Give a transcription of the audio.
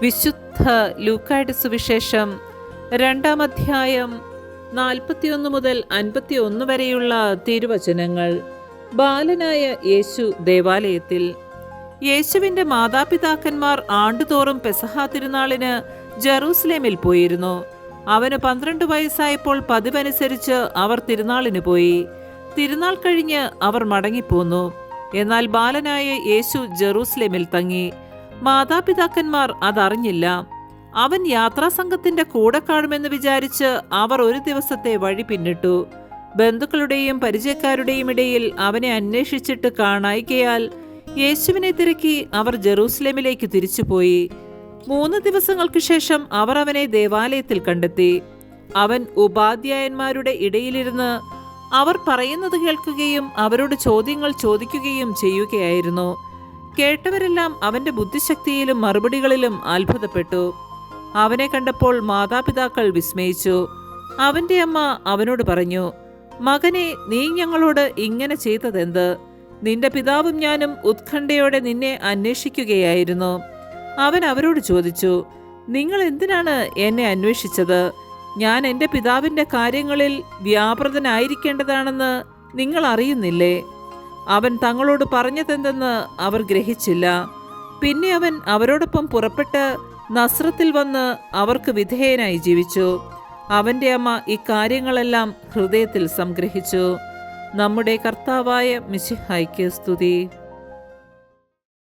വിശുദ്ധ ലൂക്കായുടെ സുവിശേഷം 2-ാം അധ്യായം 41 മുതൽ 51 വരെയുള്ള തിരുവചനങ്ങൾ. ബാലനായ യേശു ദേവാലയത്തിൽ. യേശുവിൻ്റെ മാതാപിതാക്കന്മാർ ആണ്ടുതോറും പെസഹ തിരുനാളിന് ജെറൂസലേമിൽ പോയിരുന്നു. അവന് 12 വയസ്സായപ്പോൾ പതിവനുസരിച്ച് അവർ തിരുനാളിന് പോയി. തിരുനാൾ കഴിഞ്ഞ് അവർ മടങ്ങിപ്പോന്നു. എന്നാൽ ബാലനായ യേശു ജെറൂസലേമിൽ തങ്ങി. മാതാപിതാക്കന്മാർ അതറിഞ്ഞില്ല. അവൻ യാത്രാസംഘത്തിന്റെ കൂടെ കാണുമെന്ന് വിചാരിച്ച് അവർ ഒരു ദിവസത്തെ വഴി പിന്നിട്ടു. ബന്ധുക്കളുടെയും പരിചയക്കാരുടെയും ഇടയിൽ അവനെ അന്വേഷിച്ചിട്ട് കാണായികയാൽ യേശുവിനെ തിരക്കി അവർ ജെറൂസലേമിലേക്ക് തിരിച്ചുപോയി. 3 ദിവസങ്ങൾക്ക് ശേഷം അവർ അവനെ ദേവാലയത്തിൽ കണ്ടെത്തി. അവൻ ഉപാധ്യായന്മാരുടെ ഇടയിലിരുന്ന് അവർ പറയുന്നത് കേൾക്കുകയും അവരോട് ചോദ്യങ്ങൾ ചോദിക്കുകയും ചെയ്യുകയായിരുന്നു. കേട്ടവരെല്ലാം അവന്റെ ബുദ്ധിശക്തിയിലും മറുപടികളിലും അത്ഭുതപ്പെട്ടു. അവനെ കണ്ടപ്പോൾ മാതാപിതാക്കൾ വിസ്മയിച്ചു. അവന്റെ അമ്മ അവനോട് പറഞ്ഞു, "മകനെ, നീ ഞങ്ങളോട് ഇങ്ങനെ ചെയ്തതെന്ത്? നിന്റെ പിതാവും ഞാനും ഉത്കണ്ഠയോടെ നിന്നെ അന്വേഷിക്കുകയായിരുന്നു." അവൻ അവരോട് ചോദിച്ചു, "നിങ്ങൾ എന്തിനാണ് എന്നെ അന്വേഷിച്ചത്? ഞാൻ എൻ്റെ പിതാവിൻ്റെ കാര്യങ്ങളിൽ വ്യാപൃതനായിരിക്കേണ്ടതാണെന്ന് നിങ്ങൾ അറിയുന്നില്ലേ?" അവൻ തങ്ങളോട് പറഞ്ഞതെന്തെന്ന് അവർ ഗ്രഹിച്ചില്ല. പിന്നെ അവൻ അവരോടൊപ്പം പുറപ്പെട്ട് നസ്രത്തിൽ വന്ന് അവർക്ക് വിധേയനായി ജീവിച്ചു. അവൻ്റെ അമ്മ ഇക്കാര്യങ്ങളെല്ലാം ഹൃദയത്തിൽ സംഗ്രഹിച്ചു. നമ്മുടെ കർത്താവായ മിശിഹായ്ക്ക് സ്തുതി.